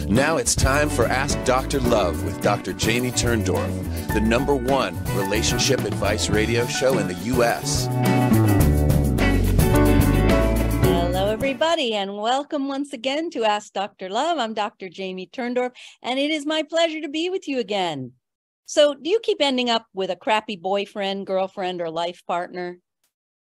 Now it's time for Ask Dr. Love with Dr. Jamie Turndorf, the #1 relationship advice radio show in the U.S. Hello, everybody, and welcome once again to Ask Dr. Love. I'm Dr. Jamie Turndorf, and it is my pleasure to be with you again. So, do you keep ending up with a crappy boyfriend, girlfriend, or life partner?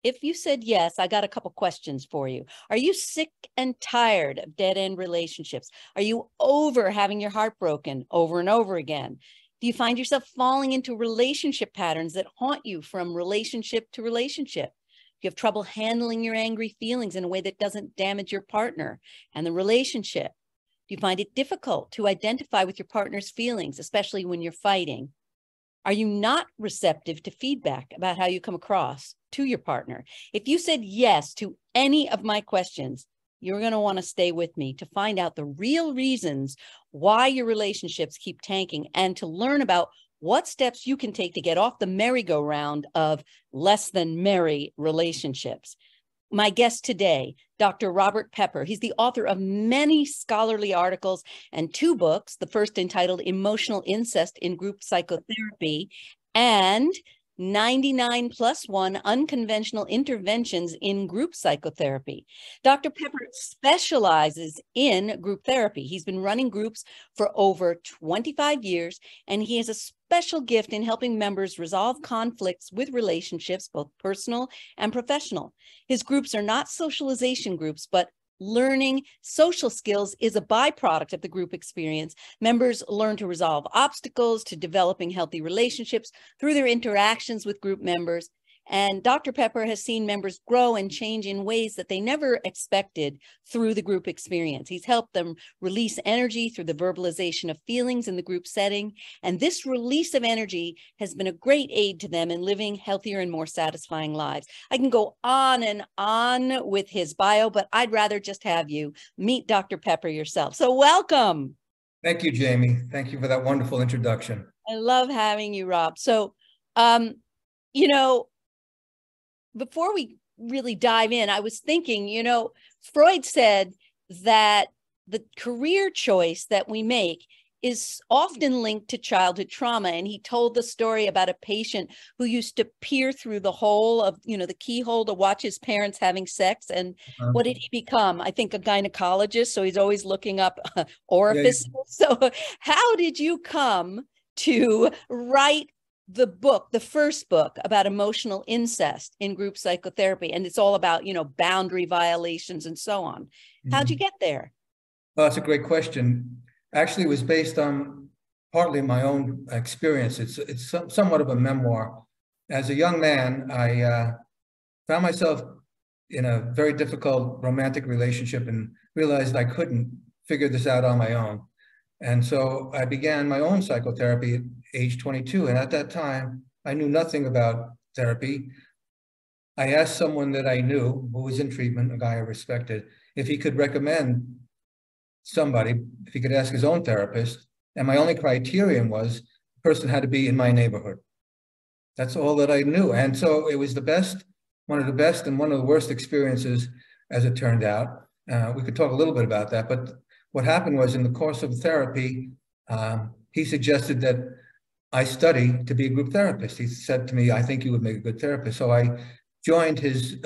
If you said yes, I got a couple questions for you. Are you sick and tired of dead-end relationships? Are you over having your heart broken over and over again? Do you find yourself falling into relationship patterns that haunt you from relationship to relationship? Do you have trouble handling your angry feelings in a way that doesn't damage your partner and the relationship? Do you find it difficult to identify with your partner's feelings, especially when you're fighting? Are you not receptive to feedback about how you come across to your partner? If you said yes to any of my questions, you're going to want to stay with me to find out the real reasons why your relationships keep tanking and to learn about what steps you can take to get off the merry-go-round of less than merry relationships. My guest today, Dr. Robert Pepper. He's the author of many scholarly articles and 2 books, the first entitled Emotional Incest in Group Psychotherapy and 99+1 Unconventional Interventions in Group Psychotherapy. Dr. Pepper specializes in group therapy. He's been running groups for over 25 years, and he has a special gift in helping members resolve conflicts with relationships, both personal and professional. His groups are not socialization groups, but learning social skills is a byproduct of the group experience. Members learn to resolve obstacles, to developing healthy relationships through their interactions with group members. And Dr. Pepper has seen members grow and change in ways that they never expected through the group experience. He's helped them release energy through the verbalization of feelings in the group setting. And this release of energy has been a great aid to them in living healthier and more satisfying lives. I can go on and on with his bio, but I'd rather just have you meet Dr. Pepper yourself. So welcome. Thank you, Jamie. Thank you for that wonderful introduction. I love having you, Rob. So, before we really dive in, I was thinking, Freud said that the career choice that we make is often linked to childhood trauma. And he told the story about a patient who used to peer through the hole of, the keyhole to watch his parents having sex. And what did he become? I think a gynecologist. So he's always looking up orifices. Yeah. So how did you come to write the book, the first book about emotional incest in group psychotherapy? And it's all about, boundary violations and so on. How'd you get there? Well, that's a great question. Actually, it was based on partly my own experience. It's somewhat of a memoir. As a young man, I found myself in a very difficult romantic relationship and realized I couldn't figure this out on my own. And so I began my own psychotherapy at age 22. And at that time, I knew nothing about therapy. I asked someone that I knew who was in treatment, a guy I respected, if he could recommend somebody, if he could ask his own therapist. And my only criterion was the person had to be in my neighborhood. That's all that I knew. And so it was one of the best and one of the worst experiences, as it turned out. We could talk a little bit about that, but what happened was in the course of therapy, he suggested that I study to be a group therapist. He said to me, I think you would make a good therapist. So I joined his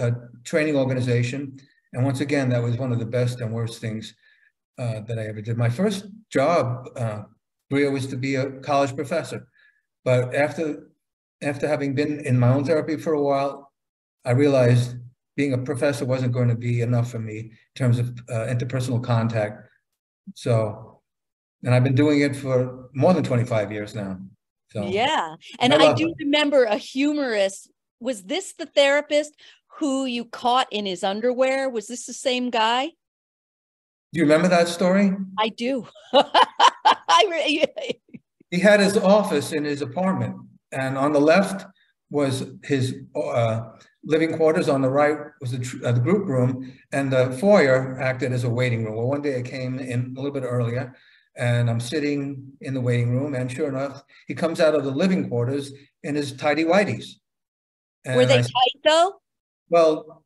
training organization. And once again, that was one of the best and worst things that I ever did. My first job career was to be a college professor. But after having been in my own therapy for a while, I realized being a professor wasn't going to be enough for me in terms of interpersonal contact. So, and I've been doing it for more than 25 years now. So yeah. And I do remember a humorist. Was this the therapist who you caught in his underwear? Was this the same guy? Do you remember that story? I do. He had his office in his apartment, and on the left was his living quarters. On the right was the group room, and the foyer acted as a waiting room. Well, one day I came in a little bit earlier, and I'm sitting in the waiting room, and sure enough, he comes out of the living quarters in his tighty-whities. Were they tight, though? Well,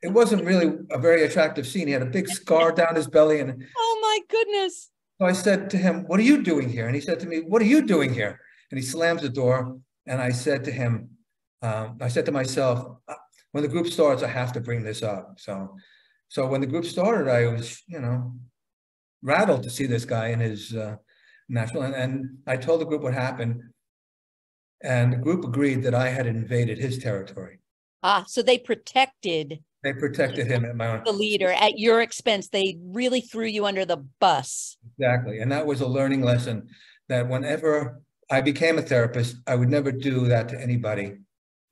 it wasn't really a very attractive scene. He had a big scar down his belly, and oh my goodness! So I said to him, "What are you doing here?" And he said to me, "What are you doing here?" And he slams the door. And I said to him, I said to myself, when the group starts, I have to bring this up. So when the group started, I was, rattled to see this guy in his natural. And I told the group what happened. And the group agreed that I had invaded his territory. So they protected. They protected him at my own. The leader at your expense. They really threw you under the bus. Exactly. And that was a learning lesson, that whenever I became a therapist, I would never do that to anybody.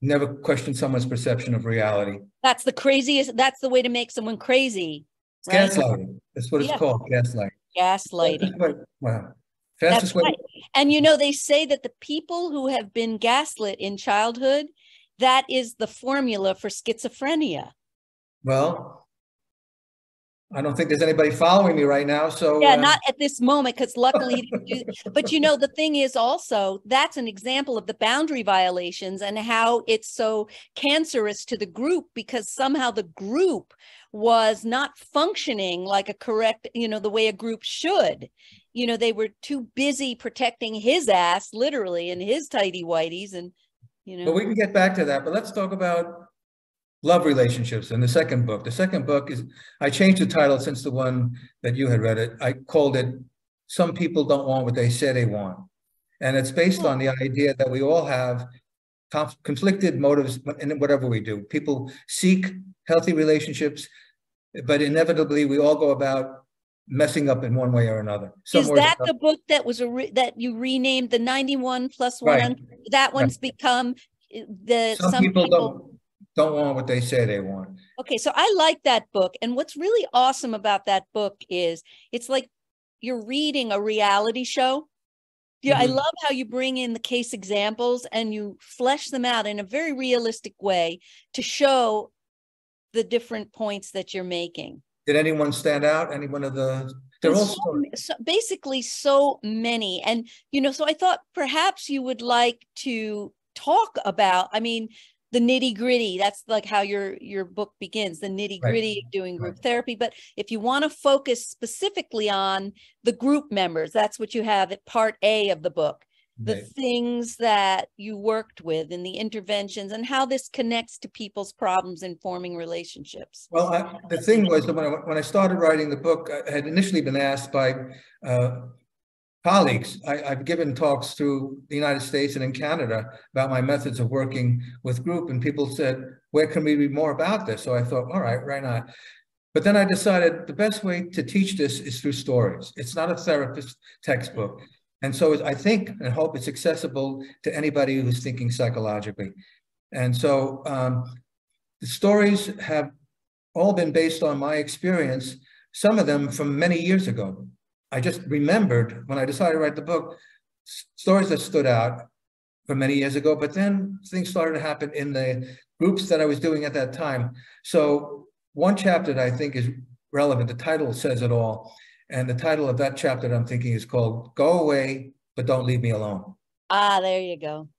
Never question someone's perception of reality. That's the craziest. That's the way to make someone crazy. It's right? Gaslighting. That's what it's called. Gaslighting. Gaslighting. Wow. That's right. And they say that the people who have been gaslit in childhood, that is the formula for schizophrenia. Well, I don't think there's anybody following me right now. So yeah, not at this moment, because luckily, but the thing is also, that's an example of the boundary violations and how it's so cancerous to the group, because somehow the group was not functioning like a correct, the way a group should. They were too busy protecting his ass, literally, and his tighty whities, and But we can get back to that. But let's talk about love relationships in the second book. The second book is, I changed the title since the one that you had read it. I called it Some People Don't Want What They Say They Want. And it's based on the idea that we all have conflicted motives in whatever we do. People seek healthy relationships, but inevitably we all go about messing up in one way or another. Is that the book that was that you renamed the 91 plus one? Right. That one's become the Some people don't want what they say they want. Okay, so I like that book. And what's really awesome about that book is it's like you're reading a reality show. Yeah, I love how you bring in the case examples and you flesh them out in a very realistic way to show the different points that you're making. Did anyone stand out? Any one of the... They're all basically so many. And, so I thought perhaps you would like to talk about, the nitty gritty. That's like how your book begins, the nitty gritty of doing group therapy. But if you want to focus specifically on the group members, that's what you have at part A of the book, the things that you worked with and the interventions and how this connects to people's problems in forming relationships. Well, the thing was that when I started writing the book, I had initially been asked by colleagues. I've given talks through the United States and in Canada about my methods of working with group, and people said, where can we read more about this? So I thought, all right, right now. But then I decided the best way to teach this is through stories. It's not a therapist textbook. And so I think and hope it's accessible to anybody who's thinking psychologically. And so the stories have all been based on my experience, some of them from many years ago. I just remembered when I decided to write the book, stories that stood out from many years ago, but then things started to happen in the groups that I was doing at that time. So one chapter that I think is relevant, the title says it all. And the title of that chapter that I'm thinking is called Go Away, But Don't Leave Me Alone. Ah, there you go.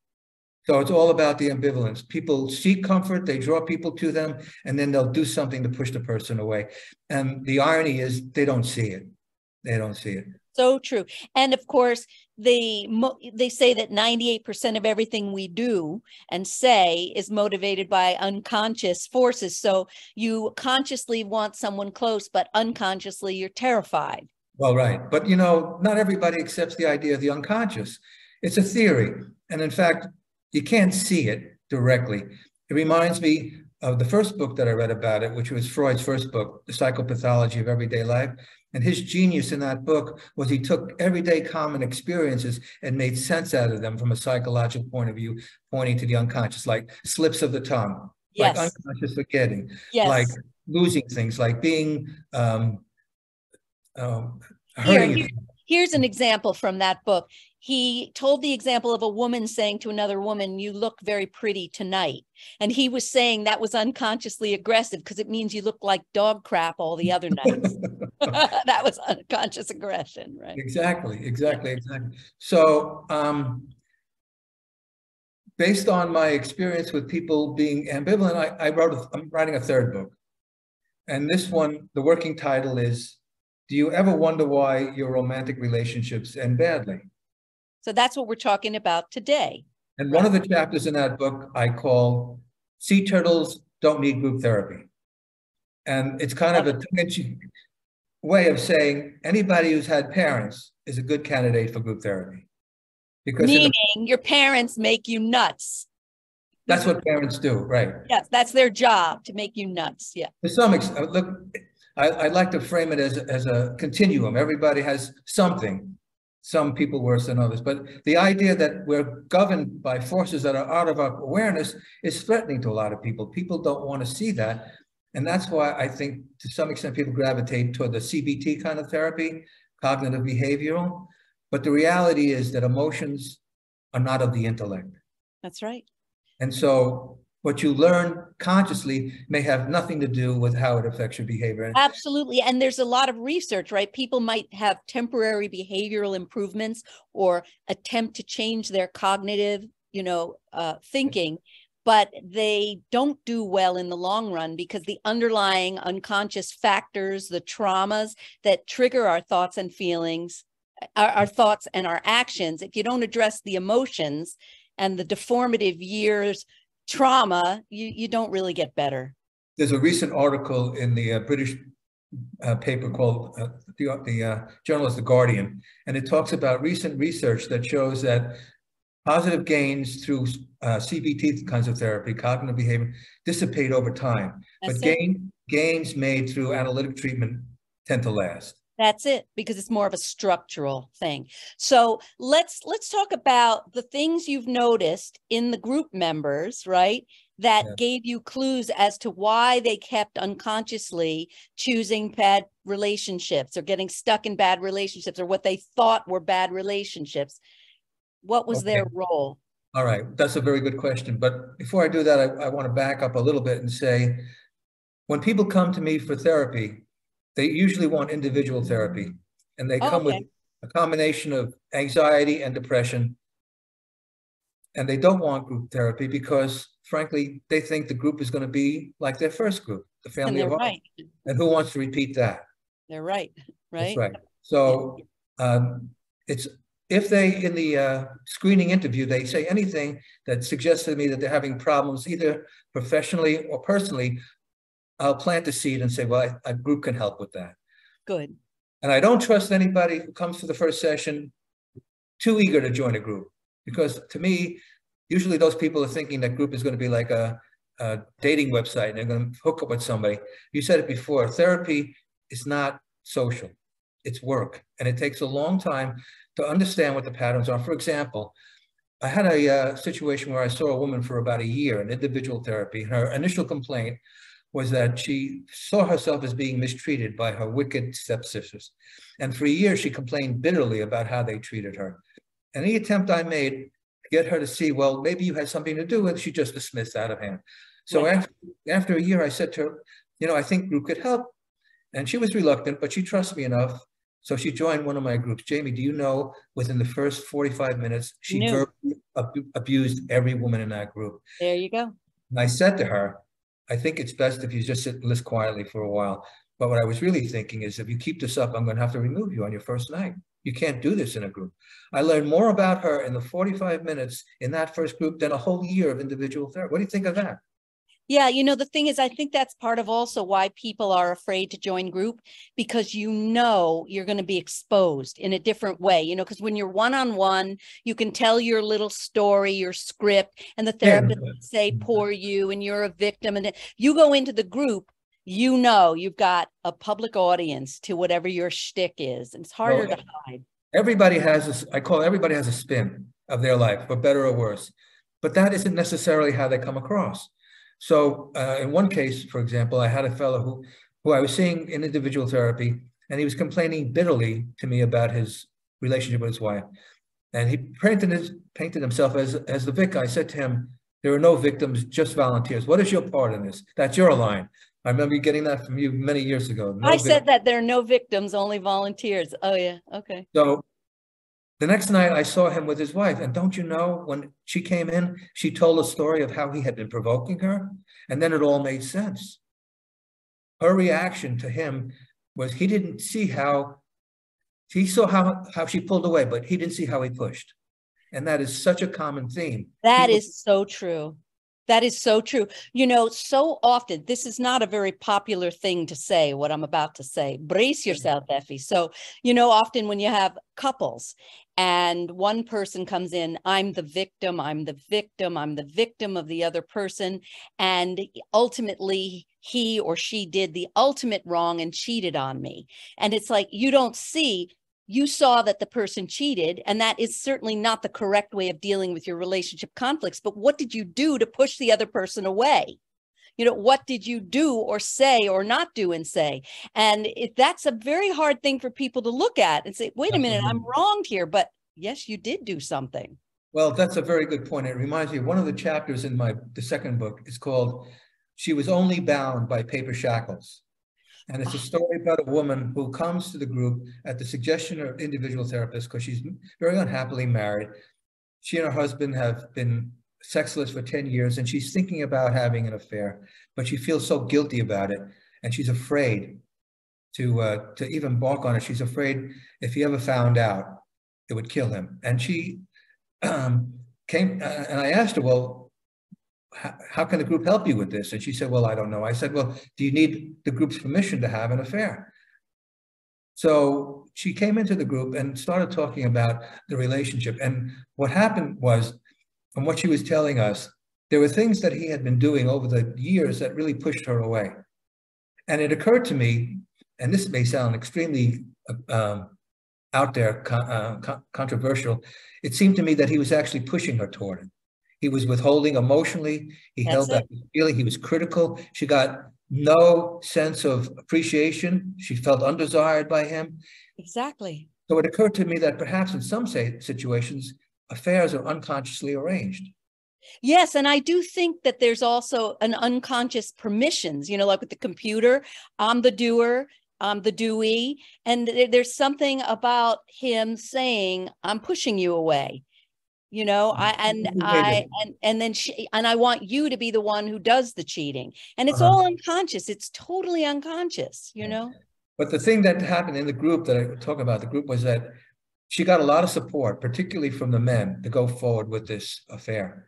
So it's all about the ambivalence. People seek comfort, they draw people to them, and then they'll do something to push the person away. And the irony is they don't see it. They don't see it. So true. And of course, they say that 98% of everything we do and say is motivated by unconscious forces. So you consciously want someone close, but unconsciously you're terrified. Well, right. But, not everybody accepts the idea of the unconscious. It's a theory. And in fact, you can't see it directly. It reminds me of the first book that I read about it, which was Freud's first book, The Psychopathology of Everyday Life. And his genius in that book was he took everyday common experiences and made sense out of them from a psychological point of view, pointing to the unconscious, like slips of the tongue, like unconscious forgetting, like losing things, like being hurting. Here's an example from that book. He told the example of a woman saying to another woman, "You look very pretty tonight." And he was saying that was unconsciously aggressive because it means you look like dog crap all the other nights. That was unconscious aggression, right? Exactly. So based on my experience with people being ambivalent, I'm writing a third book. And this one, the working title is do you ever wonder why your romantic relationships end badly? So that's what we're talking about today. And one of the chapters in that book I call Sea Turtles Don't Need Group Therapy. And it's kind of a tongue-in-cheek way of saying anybody who's had parents is a good candidate for group therapy. Because meaning your parents make you nuts. That's what parents do, right? Yes, that's their job, to make you nuts. Yeah. To some extent, look, I'd like to frame it as a continuum. Everybody has something, some people worse than others. But the idea that we're governed by forces that are out of our awareness is threatening to a lot of people. People don't want to see that. And that's why I think to some extent people gravitate toward the CBT kind of therapy, cognitive behavioral. But the reality is that emotions are not of the intellect. That's right. And so what you learn consciously may have nothing to do with how it affects your behavior. Absolutely. And there's a lot of research, right? People might have temporary behavioral improvements or attempt to change their cognitive, thinking, but they don't do well in the long run because the underlying unconscious factors, the traumas that trigger our thoughts and feelings, our thoughts and our actions, if you don't address the emotions and the deformative years trauma, you don't really get better. There's a recent article in the British paper called the journalist The Guardian, and it talks about recent research that shows that positive gains through CBT kinds of therapy, cognitive behavior, dissipate over time. That's but gains made through analytic treatment tend to last. That's it, because it's more of a structural thing. So let's talk about the things you've noticed in the group members, right? That gave you clues as to why they kept unconsciously choosing bad relationships or getting stuck in bad relationships or what they thought were bad relationships. What was their role? All right, that's a very good question. But before I do that, I want to back up a little bit and say, when people come to me for therapy, they usually want individual therapy, and they come with a combination of anxiety and depression. And they don't want group therapy because, frankly, they think the group is going to be like their first group, the family of ours. And who wants to repeat that? They're right. That's right. So it's if they, in the screening interview, they say anything that suggests to me that they're having problems either professionally or personally, I'll plant the seed and say, well, a group can help with that. Good. And I don't trust anybody who comes to the first session too eager to join a group, because to me, usually those people are thinking that group is going to be like a dating website and they're going to hook up with somebody. You said it before, therapy is not social, it's work. And it takes a long time to understand what the patterns are. For example, I had a situation where I saw a woman for about a year in individual therapy. And her initial complaint was that she saw herself as being mistreated by her wicked stepsisters. And for a year, she complained bitterly about how they treated her. Any attempt I made to get her to see, well, maybe you had something to do with it, she just dismissed out of hand. So after a year, I said to her, I think group could help. And she was reluctant, but she trusts me enough. So she joined one of my groups. Jamie, do you know, within the first 45 minutes, she verbally abused every woman in that group. There you go. And I said to her, I think it's best if you just sit and listen quietly for a while. But what I was really thinking is, if you keep this up, I'm going to have to remove you on your first night. You can't do this in a group. I learned more about her in the 45 minutes in that first group than a whole year of individual therapy. What do you think of that? Yeah, the thing is, I think that's part of also why people are afraid to join group, because you're going to be exposed in a different way, because when you're one-on-one, you can tell your little story, your script, and the therapist will say, poor you, and you're a victim. And you go into the group, you've got a public audience to whatever your shtick is. And it's harder to hide. Everybody has everybody has a spin of their life, for better or worse. But that isn't necessarily how they come across. So in one case, for example, I had a fellow who I was seeing in individual therapy, and he was complaining bitterly to me about his relationship with his wife. And he painted himself as the victim. I said to him, there are no victims, just volunteers. What is your part in this? That's your line. I remember getting that from you many years ago. I said that there are no victims, only volunteers. Oh, yeah. Okay. So the next night I saw him with his wife, and don't you know, when she came in, she told a story of how he had been provoking her, and then it all made sense. Her reaction to him was he didn't see how, he saw how she pulled away, but he didn't see how he pushed. And that is such a common theme. That is so true. That is so true. You know, so often, this is not a very popular thing to say, what I'm about to say. Brace yourself, Effie. So, you know, often when you have couples and one person comes in, I'm the victim, I'm the victim, I'm the victim of the other person. And ultimately, he or she did the ultimate wrong and cheated on me. And it's like, you don't see, you saw that the person cheated, and that is certainly not the correct way of dealing with your relationship conflicts. But what did you do to push the other person away? You know, what did you do or say or not do and say? And that's a very hard thing for people to look at and say, wait a minute, I'm wronged here. But yes, you did do something. Well, that's a very good point. It reminds me of one of the chapters in the second book is called She Was Only Bound by Paper Shackles. And it's a story about a woman who comes to the group at the suggestion of individual therapists because she's very unhappily married. She and her husband have been sexless for 10 years, and she's thinking about having an affair, but she feels so guilty about it, and she's afraid to even embark on it. She's afraid if he ever found out, it would kill him. And she came, and I asked her, well, how can the group help you with this? And she said, well, I don't know. I said, well, do you need the group's permission to have an affair? So she came into the group and started talking about the relationship. And what happened was, from what she was telling us, there were things that he had been doing over the years that really pushed her away. And it occurred to me, and this may sound extremely out there, controversial, it seemed to me that he was actually pushing her toward it. He was withholding emotionally. He held that feeling. He was critical. She got no sense of appreciation. She felt undesired by him. Exactly. So it occurred to me that perhaps in some situations, affairs are unconsciously arranged. Yes, and I do think that there's also an unconscious permissions, you know, like with the computer, I'm the doer, I'm the doee, and there's something about him saying, I'm pushing you away. You know, and I want you to be the one who does the cheating. And it's all unconscious. It's totally unconscious, you know. But the thing that happened in the group that I talk about, the group, was that she got a lot of support, particularly from the men, to go forward with this affair.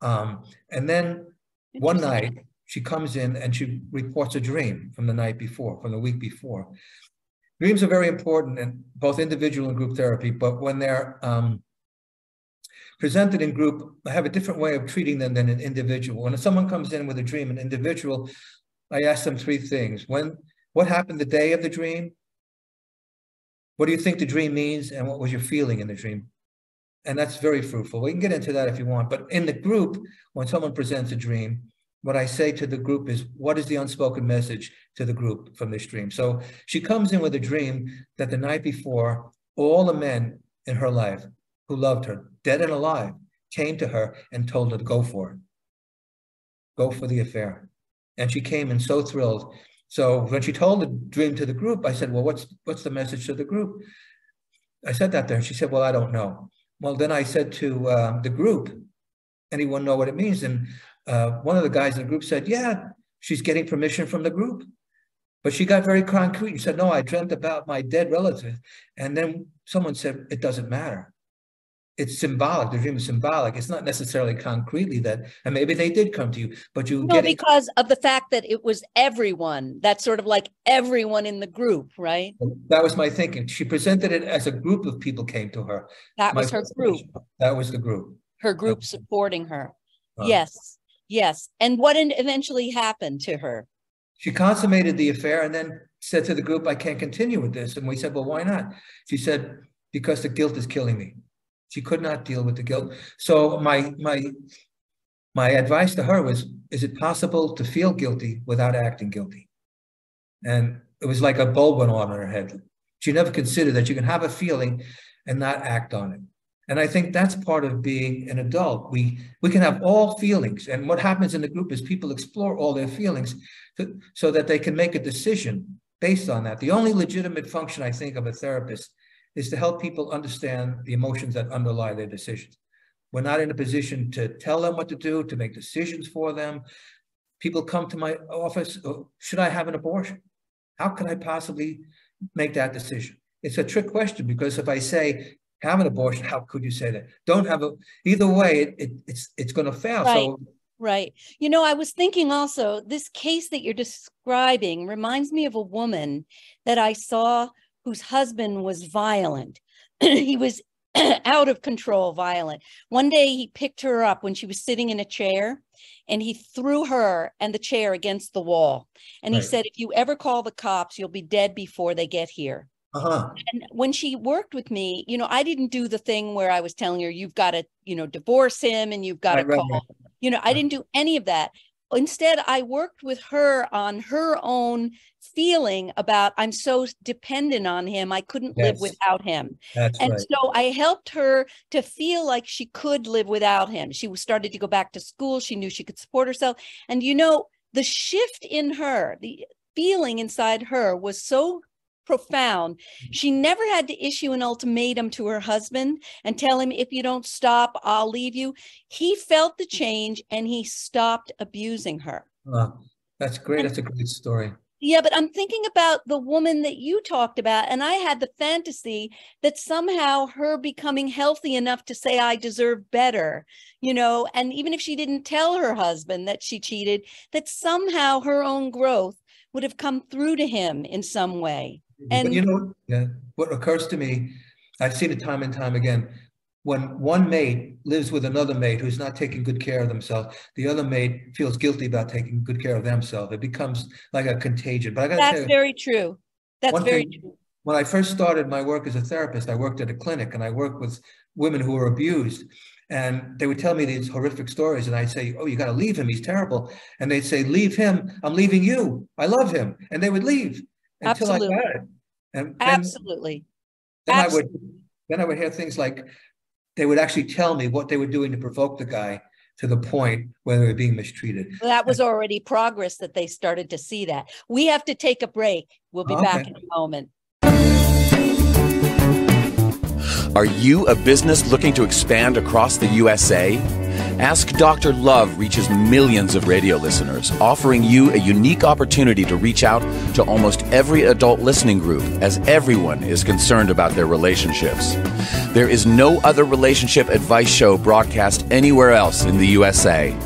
And then one night she comes in and she reports a dream from the night before, from the week before. Dreams are very important in both individual and group therapy, but when they're presented in group, I have a different way of treating them than an individual. When someone comes in with a dream, an individual, I ask them three things. What happened the day of the dream? What do you think the dream means? And what was your feeling in the dream? And that's very fruitful. We can get into that if you want. But in the group, when someone presents a dream, what I say to the group is, what is the unspoken message to the group from this dream? So she comes in with a dream that the night before, all the men in her life who loved her, dead and alive, came to her and told her to go for it. Go for the affair. And she came in so thrilled. So when she told the dream to the group, I said, well, what's the message to the group? I said that there. She said, well, I don't know. Well, then I said to the group, anyone know what it means? And one of the guys in the group said, yeah, she's getting permission from the group. But she got very concrete and said, no, I dreamt about my dead relative. And then someone said, it doesn't matter. It's symbolic. The dream is symbolic. It's not necessarily concretely that, and maybe they did come to you, but you get because of the fact that it was everyone. That's sort of like everyone in the group, right? That was my thinking. She presented it as a group of people came to her. That was her group. That was the group. Her group supporting her. Yes, yes. And what eventually happened to her? She consummated the affair and then said to the group, I can't continue with this. And we said, well, why not? She said, because the guilt is killing me. She could not deal with the guilt. So my advice to her was, is it possible to feel guilty without acting guilty? And it was like a bulb went on in her head. She never considered that you can have a feeling and not act on it. And I think that's part of being an adult. We can have all feelings. And what happens in the group is people explore all their feelings so that they can make a decision based on that. The only legitimate function, I think, of a therapist is to help people understand the emotions that underlie their decisions. We're not in a position to tell them what to do, to make decisions for them. People come to my office, oh, should I have an abortion? How can I possibly make that decision? It's a trick question, because if I say, have an abortion, how could you say that? Don't have a, either way, it's going to fail. Right. So, right. You know, I was thinking also, this case that you're describing reminds me of a woman that I saw whose husband was violent. He was out of control, violent. One day he picked her up when she was sitting in a chair, and he threw her and the chair against the wall. And he said, if you ever call the cops, you'll be dead before they get here. And when she worked with me, you know, I didn't do the thing where I was telling her, you've got to, you know, divorce him and you've got to call. You know, I didn't do any of that. Instead, I worked with her on her own feeling about, I'm so dependent on him, I couldn't live without him. And so I helped her to feel like she could live without him. She started to go back to school. She knew she could support herself. And, you know, the shift in her, the feeling inside her was so profound. She never had to issue an ultimatum to her husband and tell him, if you don't stop, I'll leave you. He felt the change and he stopped abusing her. That's great. That's a great story. Yeah, but I'm thinking about the woman that you talked about, and I had the fantasy that somehow her becoming healthy enough to say, I deserve better, you know, and even if she didn't tell her husband that she cheated, that somehow her own growth would have come through to him in some way. And but you know, what occurs to me, I've seen it time and time again. When one mate lives with another mate who's not taking good care of themselves, the other mate feels guilty about taking good care of themselves. It becomes like a contagion. But I got to tell you, that's very true. That's very true. When I first started my work as a therapist, I worked at a clinic and I worked with women who were abused. And they would tell me these horrific stories. And I'd say, oh, you got to leave him. He's terrible. And they'd say, leave him. I'm leaving you. I love him. And they would leave until I got it. And then, then I would hear things like, they would actually tell me what they were doing to provoke the guy to the point where they were being mistreated. Well, that was already progress that they started to see that. We have to take a break. We'll be back in a moment. Are you a business looking to expand across the USA? Ask Dr. Love reaches millions of radio listeners, offering you a unique opportunity to reach out to almost every adult listening group, as everyone is concerned about their relationships. There is no other relationship advice show broadcast anywhere else in the USA.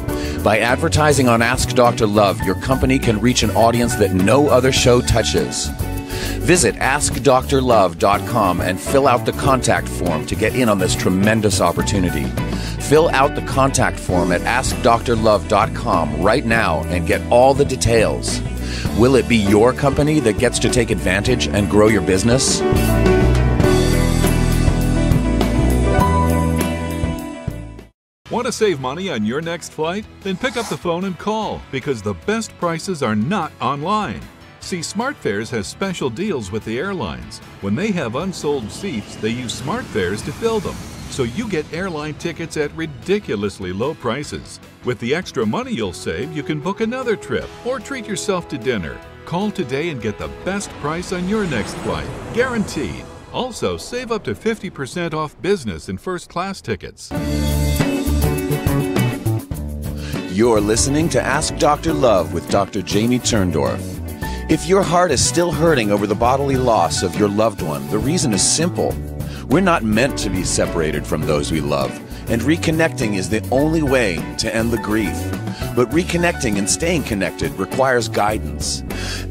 By advertising on Ask Dr. Love, your company can reach an audience that no other show touches. Visit AskDrLove.com and fill out the contact form to get in on this tremendous opportunity. Fill out the contact form at AskDrLove.com right now and get all the details. Will it be your company that gets to take advantage and grow your business? Want to save money on your next flight? Then pick up the phone and call, because the best prices are not online. See, SmartFares has special deals with the airlines. When they have unsold seats, they use SmartFares to fill them. So you get airline tickets at ridiculously low prices. With the extra money you'll save, you can book another trip or treat yourself to dinner. Call today and get the best price on your next flight, guaranteed. Also, save up to 50% off business and first class tickets. You're listening to Ask Dr. Love with Dr. Jamie Turndorf. If your heart is still hurting over the bodily loss of your loved one, the reason is simple. We're not meant to be separated from those we love, and reconnecting is the only way to end the grief. But reconnecting and staying connected requires guidance.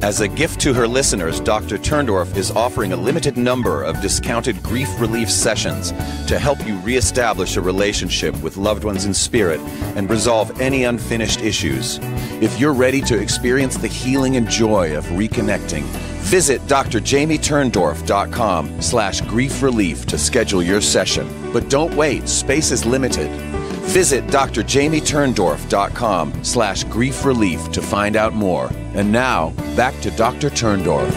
As a gift to her listeners, Dr. Turndorf is offering a limited number of discounted grief relief sessions to help you reestablish a relationship with loved ones in spirit and resolve any unfinished issues. If you're ready to experience the healing and joy of reconnecting, visit drjamieturndorf.com/grief relief to schedule your session. But don't wait, space is limited. Visit drjamieturndorf.com/grief relief to find out more. And now, back to Dr. Turndorf.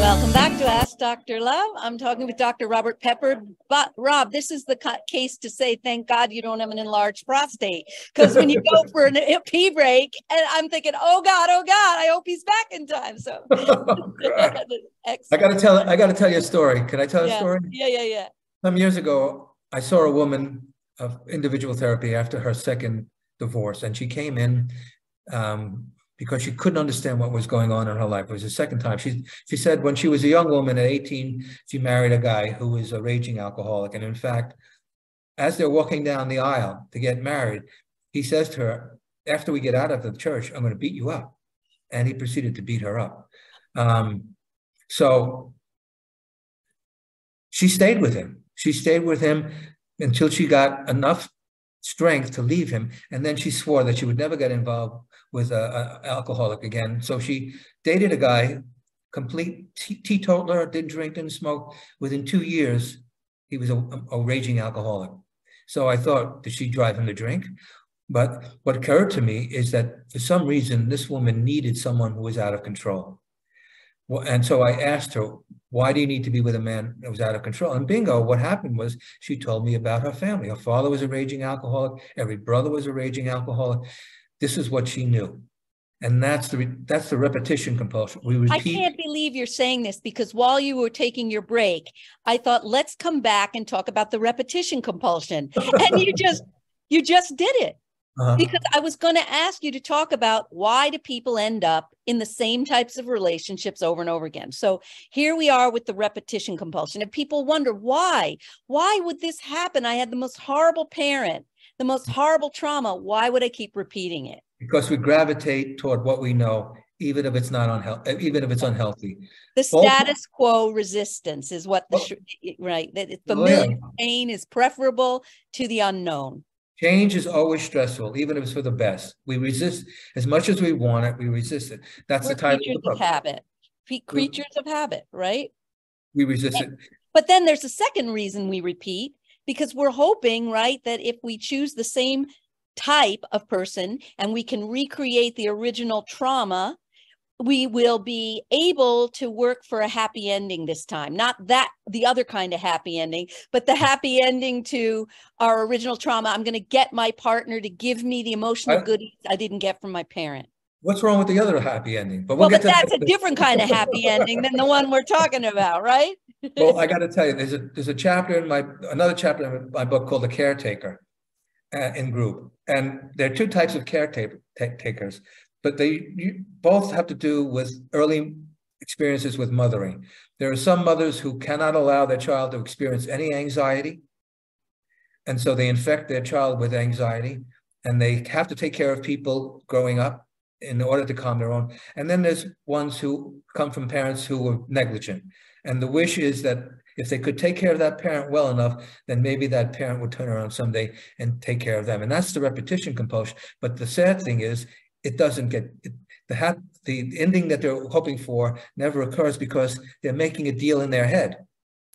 Welcome back to Ask Dr. Love. I'm talking with Dr. Robert Pepper. But Rob, this is the case to say, thank God you don't have an enlarged prostate. Because when you go for a pee break, and I'm thinking, oh God, I hope he's back in time. So I got to tell you a story. Can I tell a story? Yeah. Some years ago, I saw a woman of individual therapy after her second divorce, and she came in because she couldn't understand what was going on in her life. It was the second time. She said when she was a young woman at 18, she married a guy who was a raging alcoholic. And in fact, as they're walking down the aisle to get married, he says to her, after we get out of the church, I'm going to beat you up. And he proceeded to beat her up. So she stayed with him. She stayed with him until she got enough strength to leave him. And then she swore that she would never get involved with an alcoholic again. So she dated a guy, complete teetotaler, didn't drink, didn't smoke. Within 2 years, he was a raging alcoholic. So I thought, did she drive him to drink? But what occurred to me is that for some reason, this woman needed someone who was out of control. And so I asked her, why do you need to be with a man that was out of control? And bingo, what happened was she told me about her family. Her father was a raging alcoholic. Every brother was a raging alcoholic. This is what she knew. And that's the repetition compulsion. We repeat. I can't believe you're saying this, because while you were taking your break, I thought, let's come back and talk about the repetition compulsion. And you just did it. Because I was going to ask you to talk about, why do people end up in the same types of relationships over and over again? So here we are with the repetition compulsion. And people wonder, why would this happen? I had the most horrible parent, the most horrible trauma. Why would I keep repeating it? Because we gravitate toward what we know, even if it's not unhealthy, even if it's unhealthy. The status quo resistance is what right. That familiar pain is preferable to the unknown. Change is always stressful, even if it's for the best. We resist as much as we want it. We resist it. That's the title of the book. Creatures of habit, right? We resist it. But then there's a second reason we repeat, because we're hoping, right, that if we choose the same type of person and we can recreate the original trauma, we will be able to work for a happy ending this time. Not that the other kind of happy ending, but the happy ending to our original trauma. I'm going to get my partner to give me the emotional goodies I didn't get from my parent. What's wrong with the other happy ending? But that's a different kind of happy ending than the one we're talking about, right? Well, I got to tell you, there's a chapter in another chapter in my book called The Caretaker in Group. And there are two types of caretakers. But you both have to do with early experiences with mothering. There are some mothers who cannot allow their child to experience any anxiety. And so they infect their child with anxiety, and they have to take care of people growing up in order to calm their own. And then there's ones who come from parents who were negligent. And the wish is that if they could take care of that parent well enough, then maybe that parent would turn around someday and take care of them. And that's the repetition compulsion. But the sad thing is, it doesn't get, the ending that they're hoping for never occurs, because they're making a deal in their head.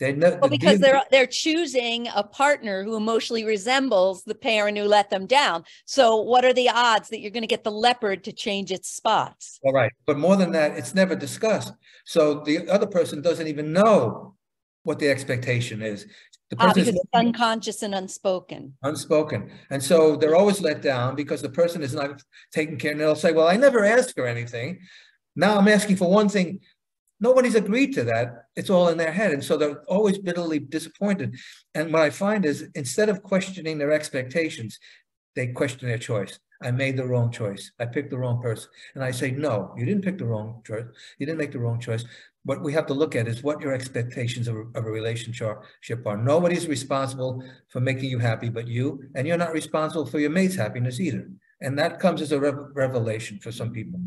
Because they're choosing a partner who emotionally resembles the parent who let them down. So what are the odds that you're going to get the leopard to change its spots? All right. But more than that, it's never discussed. So the other person doesn't even know what the expectation is. The person because it's unconscious and unspoken. Unspoken. And so they're always let down because the person is not taking care. And they'll say, well, I never asked for anything. Now I'm asking for one thing. Nobody's agreed to that. It's all in their head. And so they're always bitterly disappointed. And what I find is, instead of questioning their expectations, they question their choice. I made the wrong choice. I picked the wrong person. And I say, no, you didn't pick the wrong choice. You didn't make the wrong choice. What we have to look at is what your expectations of a relationship are. Nobody's responsible for making you happy but you, and you're not responsible for your mate's happiness either. And that comes as a revelation for some people.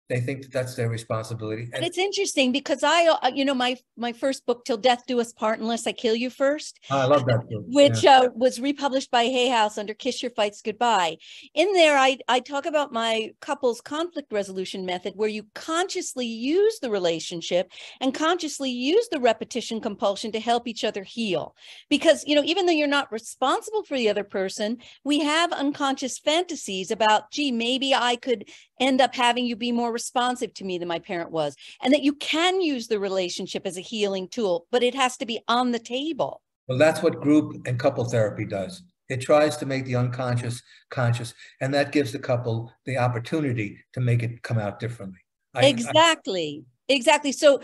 They think that that's their responsibility. And it's interesting because my first book, Till Death Do Us Part, Unless I Kill You First. I love that book. Which was republished by Hay House under Kiss Your Fights Goodbye. In there, I talk about my couples conflict resolution method, where you consciously use the relationship and consciously use the repetition compulsion to help each other heal. Because, even though you're not responsible for the other person, we have unconscious fantasies about, gee, maybe I could end up having you be more responsive to me than my parent was, and that you can use the relationship as a healing tool, but it has to be on the table. Well, that's what group and couple therapy does. It tries to make the unconscious conscious, and that gives the couple the opportunity to make it come out differently. Exactly. So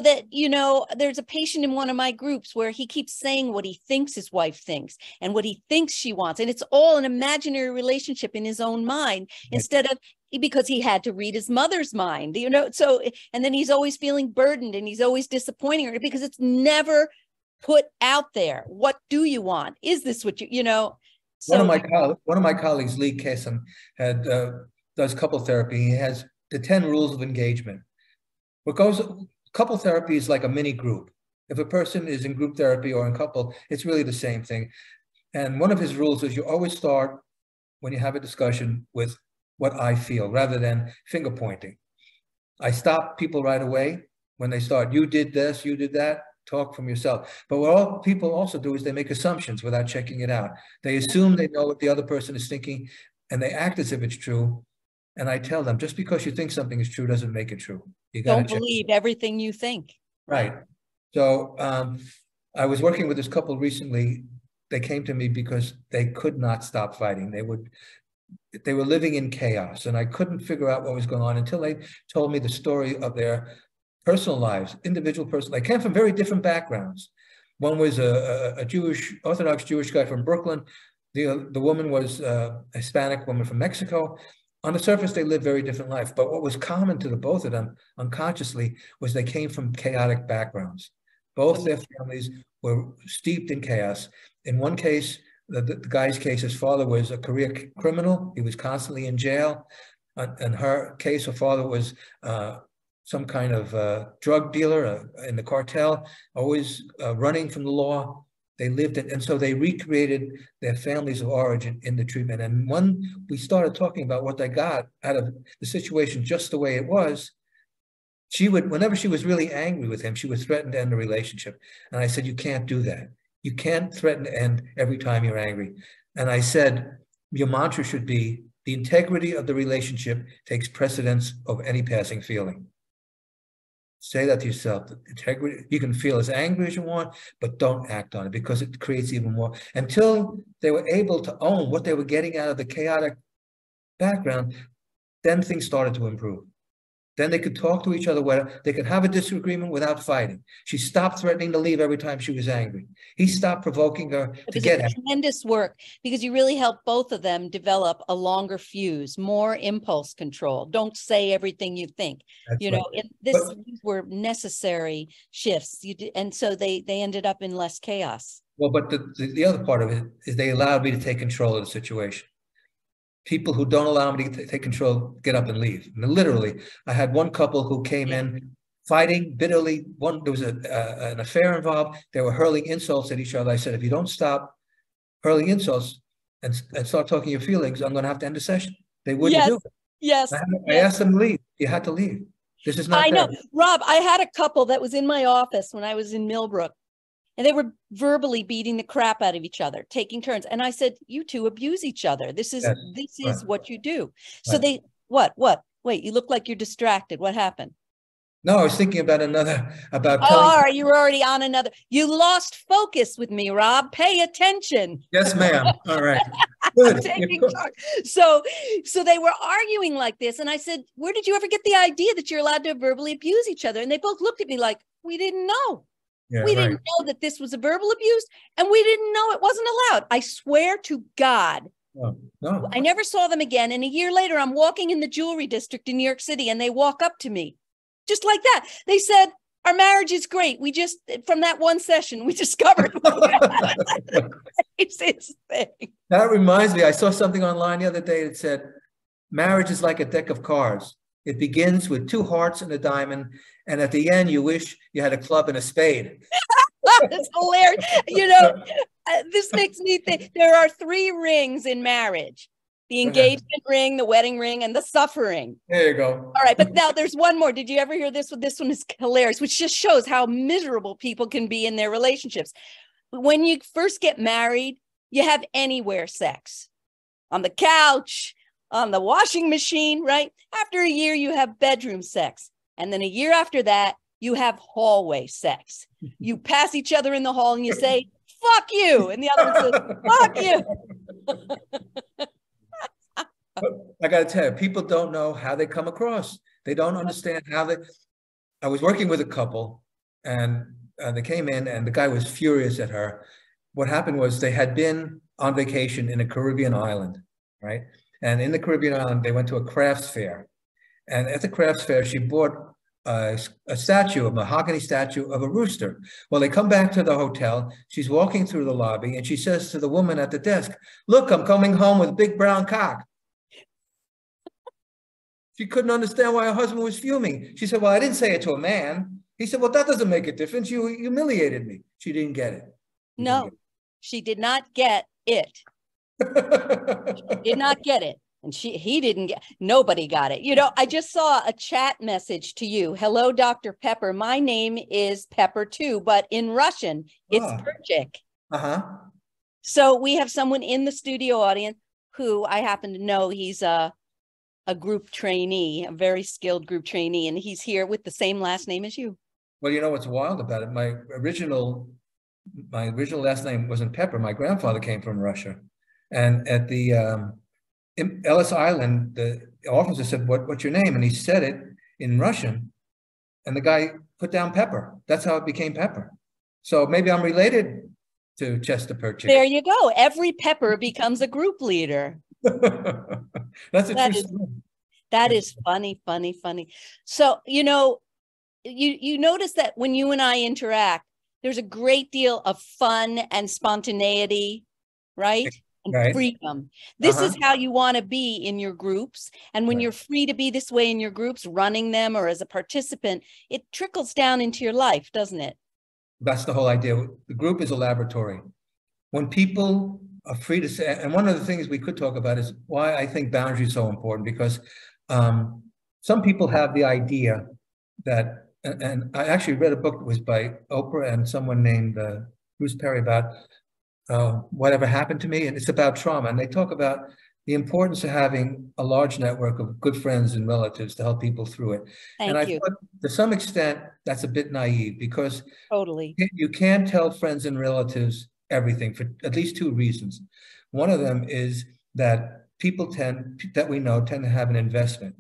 that, there's a patient in one of my groups where he keeps saying what he thinks his wife thinks and what he thinks she wants. And it's all an imaginary relationship in his own mind, instead of because he had to read his mother's mind, so, and then he's always feeling burdened and he's always disappointing her because it's never put out there. What do you want? Is this what so one of my colleagues, Lee Kesem, does couple therapy. He has the 10 rules of engagement. Couple therapy is like a mini group. If a person is in group therapy or in couple, it's really the same thing. And one of his rules is you always start when you have a discussion with what I feel rather than finger pointing. I stop people right away when they start, you did this, you did that, talk from yourself. But what all people also do is they make assumptions without checking it out. They assume they know what the other person is thinking and they act as if it's true. And I tell them, just because you think something is true doesn't make it true. You got to believe everything you think. Right. So I was working with this couple recently. They came to me because they could not stop fighting. They were living in chaos, and I couldn't figure out what was going on until they told me the story of their personal lives, individual person. They came from very different backgrounds. One was a Jewish, Orthodox Jewish guy from Brooklyn. The woman was a Hispanic woman from Mexico. On the surface, they lived very different life. But what was common to the both of them, unconsciously, was they came from chaotic backgrounds. Both their families were steeped in chaos. In one case, the guy's case, his father was a career criminal. He was constantly in jail. In her case, her father was some kind of drug dealer in the cartel, always running from the law. They lived it, and so they recreated their families of origin in the treatment. And when we started talking about what they got out of the situation just the way it was, she would, whenever she was really angry with him, she would threaten to end the relationship. And I said, you can't do that. You can't threaten to end every time you're angry. And I said, your mantra should be, the integrity of the relationship takes precedence of any passing feeling. Say that to yourself. Integrity, you can feel as angry as you want, but don't act on it because it creates even more. Until they were able to own what they were getting out of the chaotic background, then things started to improve. Then they could talk to each other where they could have a disagreement without fighting. She stopped threatening to leave every time she was angry. He stopped provoking her to get angry. Tremendous work, because you really helped both of them develop a longer fuse, more impulse control. Don't say everything you think. These were necessary shifts. And so they ended up in less chaos. Well, but the other part of it is they allowed me to take control of the situation. People who don't allow me to take control get up and leave. And literally, I had one couple who came in fighting bitterly. There was an affair involved. They were hurling insults at each other. I said, if you don't stop hurling insults and start talking your feelings, I'm going to have to end the session. They wouldn't do it. Yes. I asked them to leave. You had to leave. This is not I know. Rob, I had a couple that was in my office when I was in Millbrook. And they were verbally beating the crap out of each other, taking turns. And I said, you two abuse each other. This is what you do. So they, what? Wait, you look like you're distracted. What happened? No, I was thinking about all right, you were already on another. You lost focus with me, Rob. Pay attention. Yes, ma'am. All right. Good. So they were arguing like this. And I said, where did you ever get the idea that you're allowed to verbally abuse each other? And they both looked at me like, we didn't know. Yeah, we didn't know that this was a verbal abuse, and we didn't know it wasn't allowed. I swear to God. No. I never saw them again. And a year later, I'm walking in the jewelry district in New York City, and they walk up to me just like that. They said, our marriage is great. We just, from that one session, we discovered the craziest thing. That reminds me, I saw something online the other day that said, marriage is like a deck of cards. It begins with 2 hearts and a diamond, and at the end, you wish you had a club and a spade. That's hilarious. This makes me think there are 3 rings in marriage: the engagement ring, the wedding ring, and the suffering. There you go. All right, but now there's one more. Did you ever hear this one? This one is hilarious, which just shows how miserable people can be in their relationships. When you first get married, you have anywhere sex. On the couch, on the washing machine, right? After a year, you have bedroom sex. And then a year after that, you have hallway sex. You pass each other in the hall and you say, fuck you. And the other one says, fuck you. I got to tell you, people don't know how they come across. They don't understand how I was working with a couple, and they came in and the guy was furious at her. What happened was they had been on vacation in a Caribbean island, right? And in the Caribbean island, they went to a crafts fair. And at the crafts fair, she bought a statue, a mahogany statue of a rooster. Well, they come back to the hotel. She's walking through the lobby and she says to the woman at the desk, "Look, I'm coming home with a big brown cock." She couldn't understand why her husband was fuming. She said, "Well, I didn't say it to a man." He said, "Well, that doesn't make a difference. You humiliated me." She didn't get it. No, she did not get it. She did not get it. And he didn't get, nobody got it. You know, I just saw a chat message to you. "Hello, Dr. Pepper. My name is Pepper too, but in Russian, it's Perchik." Uh-huh. So we have someone in the studio audience who I happen to know. He's a group trainee, a very skilled group trainee, and he's here with the same last name as you. Well, you know what's wild about it? My original last name wasn't Pepper. My grandfather came from Russia. And at the Ellis Island, the officer said, what's your name? And he said it in Russian. And the guy put down Pepper. That's how it became Pepper. So maybe I'm related to Chester Perchik. There you go. Every Pepper becomes a group leader. That's a true story. That is funny, funny, funny. So, you know, you notice that when you and I interact, there's a great deal of fun and spontaneity, right? And freedom. This is how you want to be in your groups. And when you're free to be this way in your groups, running them or as a participant, it trickles down into your life, doesn't it? That's the whole idea. The group is a laboratory. When people are free to say, and one of the things we could talk about is why I think boundaries are so important, because some people have the idea that, and I actually read a book that was by Oprah and someone named Bruce Perry about Whatever Happened to Me, and it's about trauma. And they talk about the importance of having a large network of good friends and relatives to help people through it. And I thought to some extent that's a bit naive, because you can't tell friends and relatives everything for at least two reasons. One of them is that people that we know tend to have an investment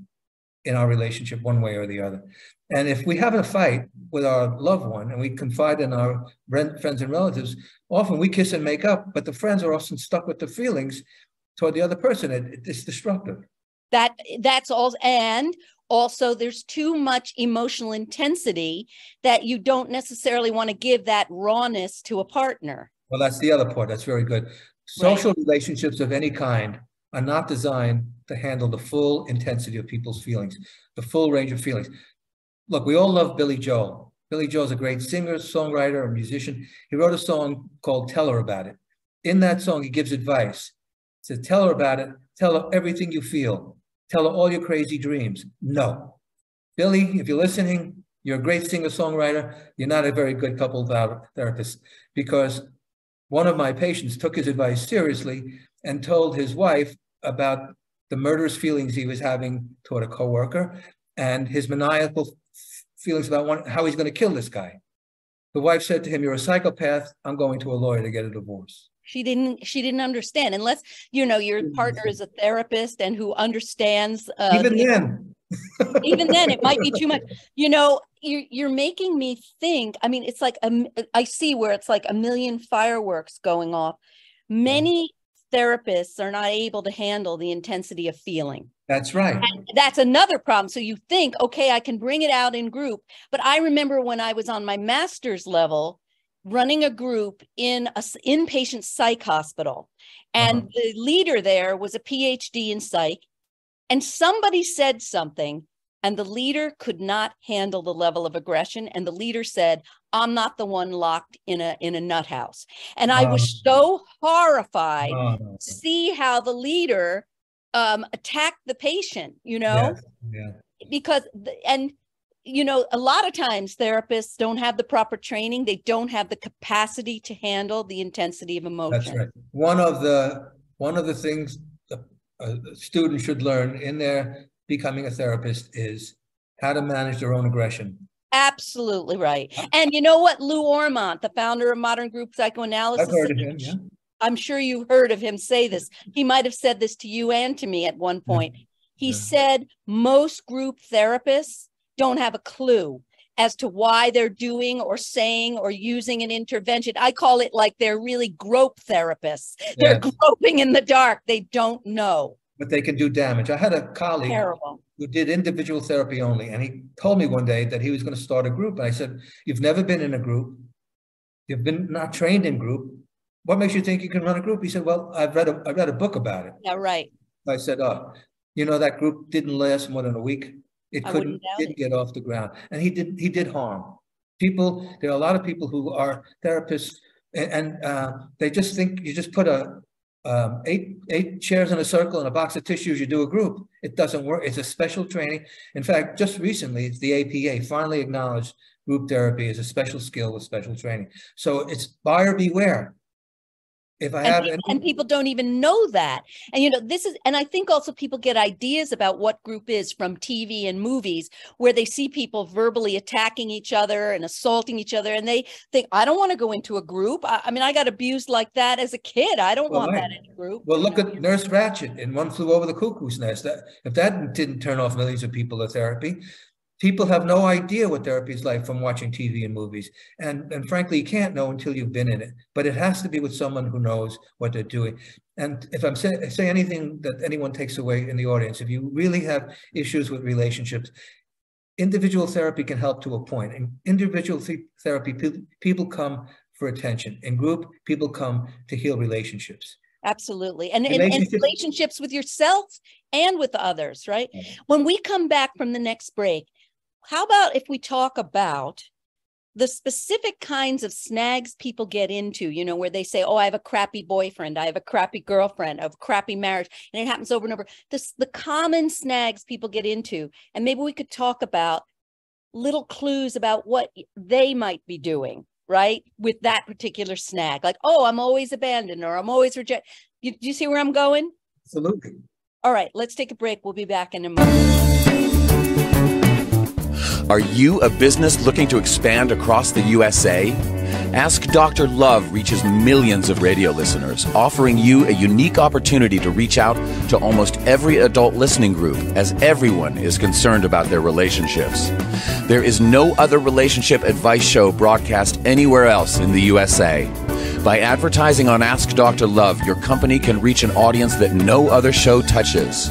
in our relationship one way or the other. And if we have a fight with our loved one and we confide in our friends and relatives, often we kiss and make up, but the friends are often stuck with the feelings toward the other person. It's destructive. That's all. And also there's too much emotional intensity that you don't necessarily want to give that rawness to a partner. Well, that's the other part. That's very good. Social relationships of any kind are not designed to handle the full intensity of people's feelings, the full range of feelings. Look, we all love Billy Joel. Billy Joel's a great singer, songwriter, a musician. He wrote a song called Tell Her About It. In that song, he gives advice. He says, tell her about it. Tell her everything you feel. Tell her all your crazy dreams. No. Billy, if you're listening, you're a great singer-songwriter. You're not a very good couple therapist, because one of my patients took his advice seriously and told his wife about the murderous feelings he was having toward a coworker and his maniacal feelings about how he's going to kill this guy. The wife said to him, "You're a psychopath. I'm going to a lawyer to get a divorce." She didn't understand, unless, you know, your partner is a therapist and who understands. Even then. Even then, it might be too much. You know, you're making me think. I mean, it's like, I see where it's like a million fireworks going off. Many therapists are not able to handle the intensity of feeling. That's right. And that's another problem. So you think, okay, I can bring it out in group. But I remember when I was on my master's level, running a group in an inpatient psych hospital. And the leader there was a PhD in psych. And somebody said something, and the leader could not handle the level of aggression. And the leader said, "I'm not the one locked in a nut house." And I was so horrified to see how the leader attacked the patient, you know, because, and, you know, a lot of times therapists don't have the proper training. They don't have the capacity to handle the intensity of emotion. That's right. One of the things a student should learn in their becoming a therapist is how to manage their own aggression. Absolutely right. And you know what? Lou Ormont, the founder of modern group psychoanalysis. I've heard of him, yeah. I'm sure you heard of him say this. He might have said this to you and to me at one point. He said most group therapists don't have a clue as to why they're doing or saying or using an intervention. I call it like they're really grope therapists. They're groping in the dark. They don't know. but they can do damage. I had a colleague Terrible. who did individual therapy only, and he told me one day that he was going to start a group. And I said, "You've never been in a group. You've been not trained in group. What makes you think you can run a group?" He said, "Well, I read a book about it." Yeah, right. I said, "Oh, you know, that group didn't last more than a week. It didn't get off the ground." And he did harm. There are a lot of people who are therapists, and they just think you just put eight chairs in a circle and a box of tissues, you do a group. It doesn't work. It's a special training. In fact, just recently, it's the APA finally acknowledged group therapy as a special skill with special training. So it's buyer beware. If I have and people don't even know that. And, you know, and I think also people get ideas about what group is from TV and movies where they see people verbally attacking each other and assaulting each other. And they think, I don't want to go into a group. I mean, I got abused like that as a kid. I don't want that in a group. Well, look at Nurse Ratched in One Flew Over the Cuckoo's Nest. If that didn't turn off millions of people to therapy, people have no idea what therapy is like from watching TV and movies. And frankly, you can't know until you've been in it. But it has to be with someone who knows what they're doing. And if I'm say anything that anyone takes away in the audience, if you really have issues with relationships, individual therapy can help to a point. In individual therapy, people come for attention. In group, people come to heal relationships. Absolutely. And relationships with yourself and with others, right? Yeah. When we come back from the next break, how about if we talk about the specific kinds of snags people get into, you know, where they say, oh, I have a crappy boyfriend, I have a crappy girlfriend, I have a crappy marriage, and it happens over and over. The common snags people get into, and maybe we could talk about little clues about what they might be doing, right, with that particular snag. Like, oh, I'm always abandoned, or I'm always rejected. Do you see where I'm going? Absolutely. All right, let's take a break. We'll be back in a moment. Are you a business looking to expand across the USA? Ask Dr. Love reaches millions of radio listeners, offering you a unique opportunity to reach out to almost every adult listening group, as everyone is concerned about their relationships. There is no other relationship advice show broadcast anywhere else in the USA. By advertising on Ask Dr. Love, your company can reach an audience that no other show touches.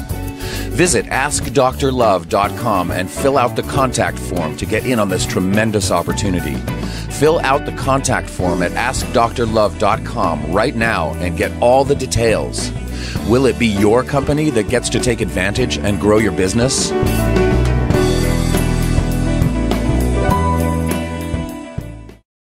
Visit AskDrLove.com and fill out the contact form to get in on this tremendous opportunity. Fill out the contact form at AskDrLove.com right now and get all the details. Will it be your company that gets to take advantage and grow your business?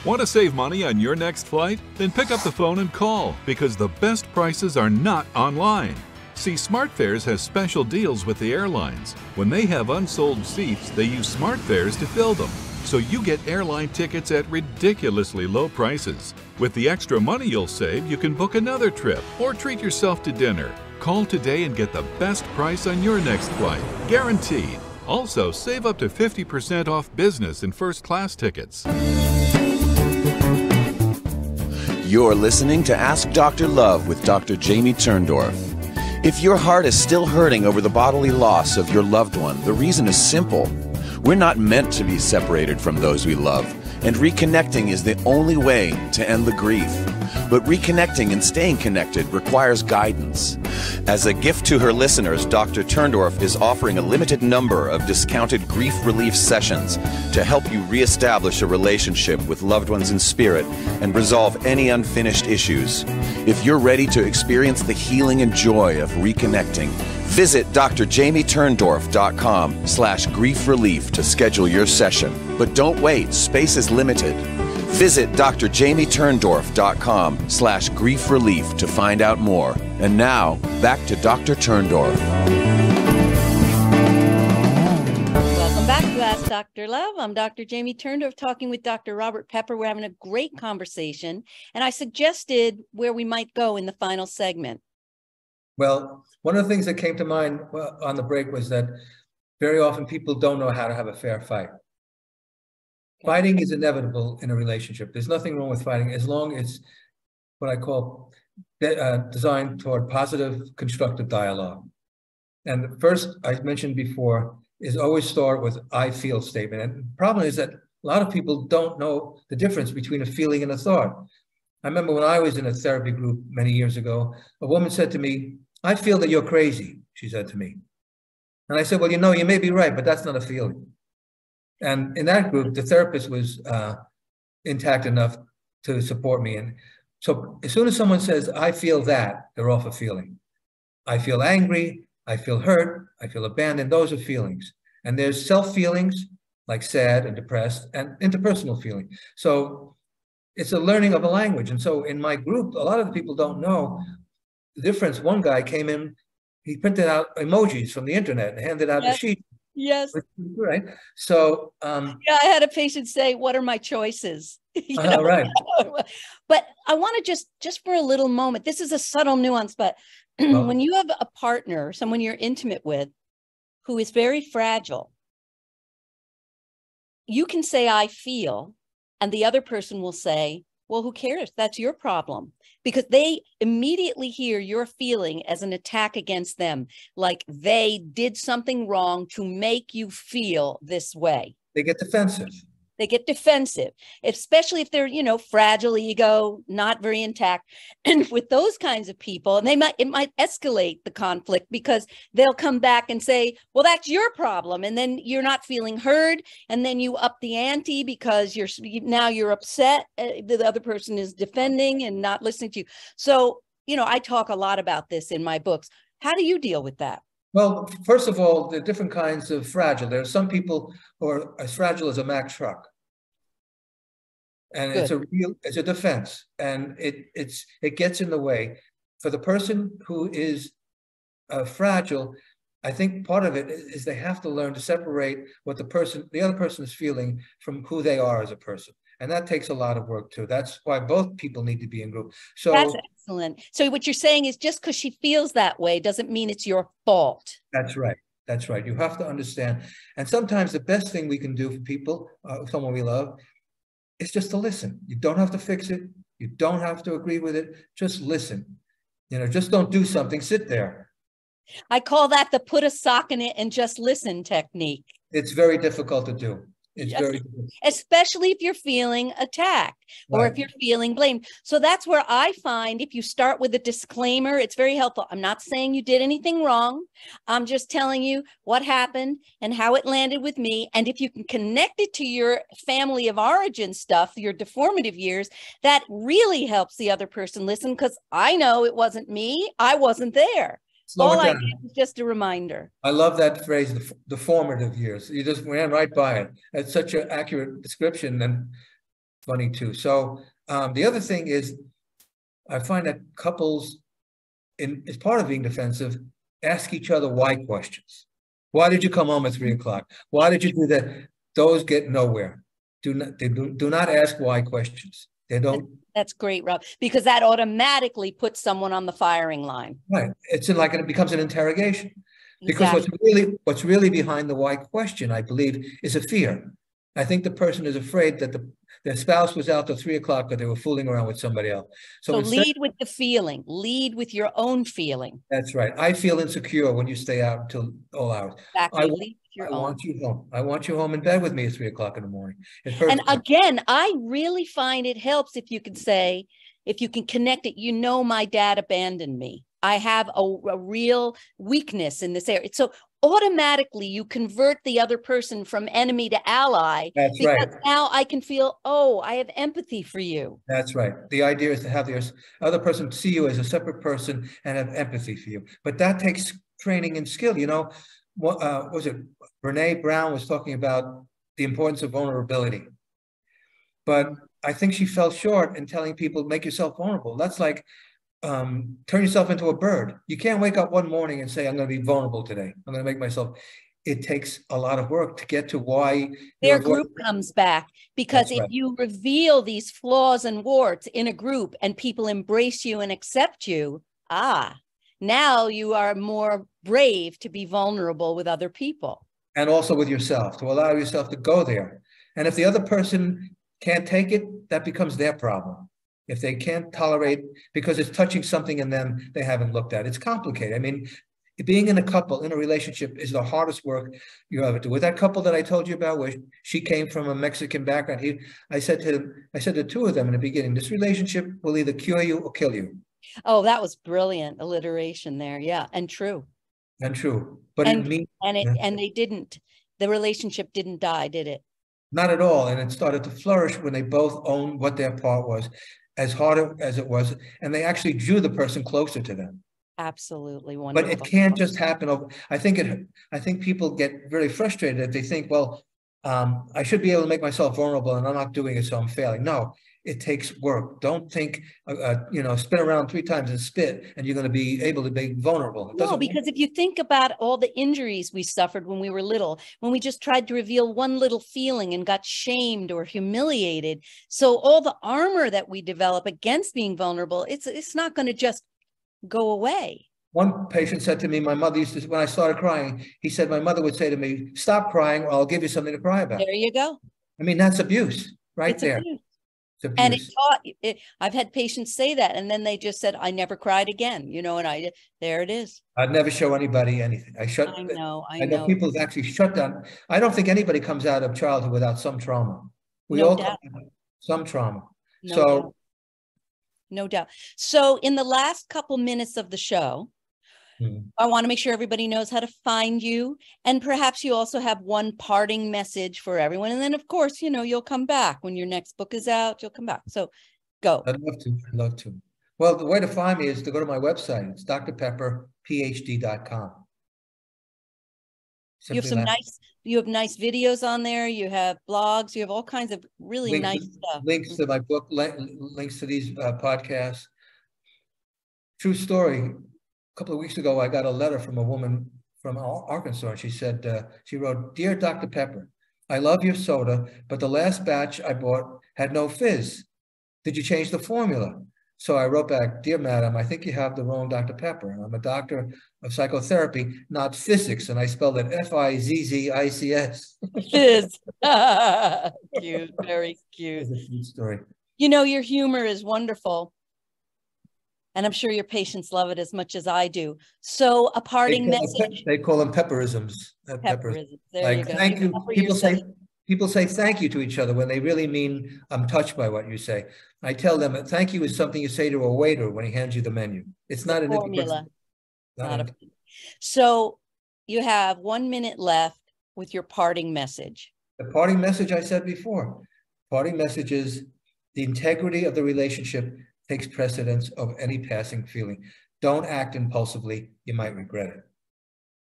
Want to save money on your next flight? Then pick up the phone and call, because the best prices are not online. See, SmartFares has special deals with the airlines. When they have unsold seats, they use SmartFares to fill them. So you get airline tickets at ridiculously low prices. With the extra money you'll save, you can book another trip or treat yourself to dinner. Call today and get the best price on your next flight, guaranteed. Also, save up to 50% off business and first class tickets. You're listening to Ask Dr. Love with Dr. Jamie Turndorf. If your heart is still hurting over the bodily loss of your loved one, the reason is simple. We're not meant to be separated from those we love, and reconnecting is the only way to end the grief. But reconnecting and staying connected requires guidance. As a gift to her listeners, Dr. Turndorf is offering a limited number of discounted grief relief sessions to help you reestablish a relationship with loved ones in spirit and resolve any unfinished issues. If you're ready to experience the healing and joy of reconnecting, visit drjamieturndorf.com/grief relief to schedule your session. But don't wait, space is limited. Visit drjamieturndorf.com/grief relief to find out more. And now, back to Dr. Turndorf. Welcome back to Ask Dr. Love. I'm Dr. Jamie Turndorf talking with Dr. Robert Pepper. We're having a great conversation. And I suggested where we might go in the final segment. Well, one of the things that came to mind on the break was that very often people don't know how to have a fair fight. Fighting is inevitable in a relationship. There's nothing wrong with fighting as long as it's what I call designed toward positive, constructive dialogue. And the first I mentioned before is always start with I feel statement. And the problem is that a lot of people don't know the difference between a feeling and a thought. I remember when I was in a therapy group many years ago, a woman said to me, I feel that you're crazy. she said to me. And I said, well, you know, you may be right, but that's not a feeling. And in that group, the therapist was intact enough to support me. And so as soon as someone says, I feel that, they're off a feeling. I feel angry, I feel hurt, I feel abandoned. Those are feelings. And there's self-feelings like sad and depressed and interpersonal feeling. So it's a learning of a language. And so in my group, a lot of the people don't know the difference. One guy came in, he printed out emojis from the internet and handed out the sheet. Yes. Right. So yeah, I had a patient say, what are my choices? Right. But I want to just for a little moment, this is a subtle nuance, but when you have a partner, someone you're intimate with, who is very fragile, you can say, I feel, and the other person will say, well, who cares? That's your problem. Because they immediately hear your feeling as an attack against them, like they did something wrong to make you feel this way. They get defensive. They get defensive, especially if they're, fragile ego, not very intact. And with those kinds of people, and it might escalate the conflict because they'll come back and say, well, that's your problem. And then you're not feeling heard. And then you up the ante because now you're upset. The other person is defending and not listening to you. So, I talk a lot about this in my books. How do you deal with that? Well, first of all, there are different kinds of fragile. There are some people who are as fragile as a Mack truck. And Good. it's a defense, and it gets in the way. For the person who is fragile, I think part of it is they have to learn to separate what the other person is feeling from who they are as a person. And that takes a lot of work too. That's why both people need to be in group. So that's excellent. So what you're saying is just because she feels that way doesn't mean it's your fault. That's right. That's right. You have to understand. And sometimes the best thing we can do for people, someone we love, is just to listen. You don't have to fix it. You don't have to agree with it. Just listen. Just don't do something. Sit there. I call that the put a sock in it and just listen technique. It's very difficult to do. It's very difficult. Especially if you're feeling attacked or if you're feeling blamed. So that's where I find if you start with a disclaimer, it's very helpful. I'm not saying you did anything wrong. I'm just telling you what happened and how it landed with me. And if you can connect it to your family of origin stuff, your deformative years, that really helps the other person listen, because I know it wasn't me. I wasn't there. All I need is just a reminder. I love that phrase, the formative years. You just ran right by it. That's such an accurate description and funny too. So the other thing is, I find that couples, as part of being defensive, ask each other why questions. Why did you come home at 3 o'clock? Why did you do that? Those get nowhere. Do not ask why questions. They don't. That's great, Rob, because that automatically puts someone on the firing line. Right. It's like it becomes an interrogation. Because what's really behind the why question, I believe, is a fear. I think the person is afraid that their spouse was out till 3 o'clock because they were fooling around with somebody else. So lead with the feeling. Lead with your own feeling. That's right. I feel insecure when you stay out until all hours. Exactly. I want you home. I want you home in bed with me at 3 o'clock in the morning. And again, I really find it helps if you can say, if you can connect it, my dad abandoned me. I have a real weakness in this area. So automatically you convert the other person from enemy to ally. That's because right. Now I can feel, I have empathy for you. That's right. The idea is to have the other person see you as a separate person and have empathy for you. But that takes training and skill. What was it? Brene Brown was talking about the importance of vulnerability. But I think she fell short in telling people, make yourself vulnerable. That's like turn yourself into a bird. You can't wake up one morning and say, I'm going to be vulnerable today. I'm going to make myself. It takes a lot of work to get to why their group comes back. Because if you reveal these flaws and warts in a group and people embrace you and accept you, now you are more brave to be vulnerable with other people. And also with yourself, to allow yourself to go there. And if the other person can't take it, that becomes their problem. If they can't tolerate, because it's touching something in them they haven't looked at. It's complicated. I mean, being in a couple, in a relationship, is the hardest work you ever do. With that couple that I told you about, where she came from a Mexican background, I said to two of them in the beginning, this relationship will either cure you or kill you. Oh, that was brilliant alliteration there. Yeah, and true. and true. But And it means and they didn't. The relationship didn't die, did it? not at all. And it started to flourish when they both owned what their part was, as hard as it was, and they actually drew the person closer to them. Absolutely But wonderful. it can't just happen over. I think people get very frustrated if they think, well, I should be able to make myself vulnerable, and I'm not doing it, so I'm failing. No, it takes work. Don't think, spin around 3 times and spit, and you're going to be able to be vulnerable. No, because if you think about all the injuries we suffered when we were little, when we just tried to reveal one little feeling and got shamed or humiliated, so all the armor that we develop against being vulnerable, it's not going to just go away. One patient said to me, my mother used to, when I started crying, he said, my mother would say to me, stop crying or I'll give you something to cry about. There you go. I mean, that's abuse right It's there. abuse. It's abuse. And I've had patients say that, and then they just said, I never cried again, and there it is. I'd never show anybody anything. I know people have actually shut down. I don't think anybody comes out of childhood without some trauma. We all come out of some trauma. No doubt. So in the last couple minutes of the show, I want to make sure everybody knows how to find you. And perhaps you also have one parting message for everyone. And then, of course, you'll come back when your next book is out. You'll come back. So go. I'd love to. Well, the way to find me is to go to my website. It's drpepperphd.com. You have nice videos on there. You have blogs. You have all kinds of really nice stuff. Links to my book, links to these podcasts. True story. A couple of weeks ago, I got a letter from a woman from Arkansas. She said, she wrote, "Dear Dr. Pepper, I love your soda, but the last batch I bought had no fizz. Did you change the formula?" So I wrote back, "Dear madam, I think you have the wrong Dr. Pepper. I'm a doctor of psychotherapy, not physics." And I spelled it F-I-Z-Z-I-C-S. Fizz. Cute, very cute. It's a cute story. Your humor is wonderful. And I'm sure your patients love it as much as I do. So a parting message. They call them pepperisms. Pepperisms. There you go. Thank you. People say thank you to each other when they really mean, I'm touched by what you say. I tell them that thank you is something you say to a waiter when he hands you the menu. It's not an formula. So you have 1 minute left with your parting message. The parting message I said before. Parting message is the integrity of the relationship takes precedence of any passing feeling. Don't act impulsively. You might regret it.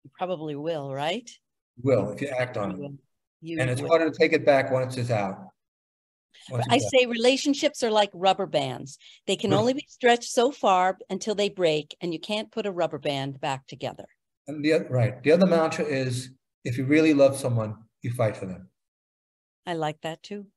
You probably will, right? You will, if you act on it. And it's harder to take it back once it's out. I say relationships are like rubber bands. They can only be stretched so far until they break, and you can't put a rubber band back together. And the other mantra is, if you really love someone, you fight for them. I like that too.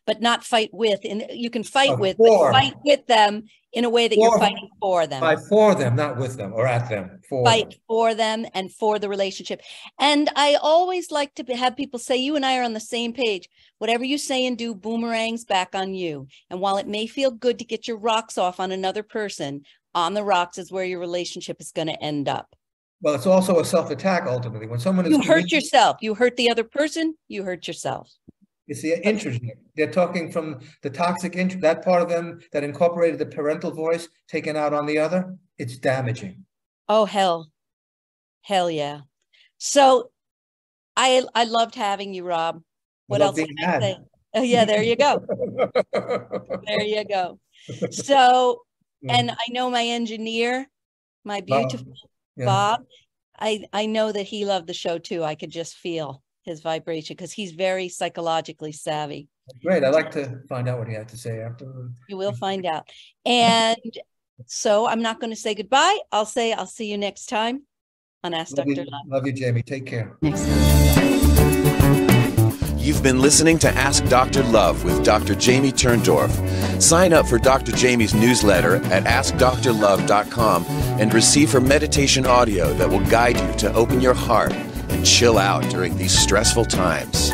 But not fight with, and you can fight with, but fight with them in a way that you're fighting for them. Fight for them, not with them or at them. Fight for them and for the relationship. And I always like to have people say, you and I are on the same page. Whatever you say and do boomerangs back on you. And while it may feel good to get your rocks off on another person, on the rocks is where your relationship is going to end up. Well, it's also a self-attack ultimately. When someone is you hurt yourself. You hurt the other person, you hurt yourself. It's the intrusion. They're talking from the toxic, that part of them that incorporated the parental voice taken out on the other. It's damaging. Oh, hell. Hell yeah. So I loved having you, Rob. What else can I say? Oh, yeah, there you go. There you go. So, and I know my engineer, my beautiful Bob, I know that he loved the show too. I could just feel his vibration because he's very psychologically savvy. Great. I'd like to find out what he had to say after. You will find out. And so I'm not going to say goodbye. I'll say I'll see you next time on Ask Dr. Love. Love you, Jamie. Take care. Next time. You've been listening to Ask Dr. Love with Dr. Jamie Turndorf. Sign up for Dr. Jamie's newsletter at AskDrLove.com and receive her meditation audio that will guide you to open your heart and chill out during these stressful times.